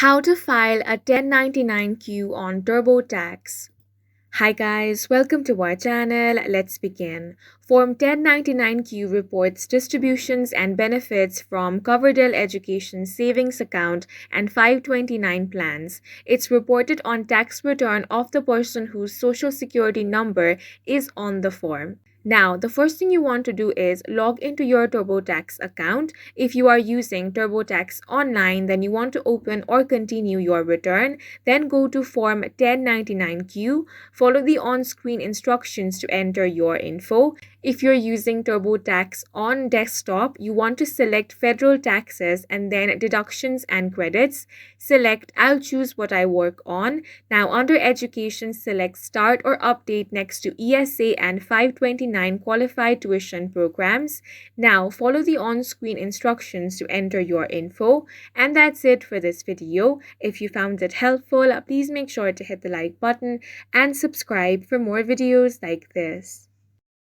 How to file a 1099-Q on TurboTax. Hi guys, welcome to our channel. Let's begin. Form 1099-Q reports distributions and benefits from Coverdell Education Savings Account and 529 plans. It's reported on tax return of the person whose social security number is on the form. Now, the first thing you want to do is log into your TurboTax account. If you are using TurboTax online, then you want to open or continue your return. Then go to Form 1099-Q. Follow the on-screen instructions to enter your info. If you're using TurboTax on desktop, you want to select Federal Taxes and then Deductions and Credits. Select I'll choose what I work on. Now, under Education, select Start or Update next to ESA and 529 Qualified Tuition Programs. Now, follow the on-screen instructions to enter your info. And that's it for this video. If you found it helpful, please make sure to hit the like button and subscribe for more videos like this.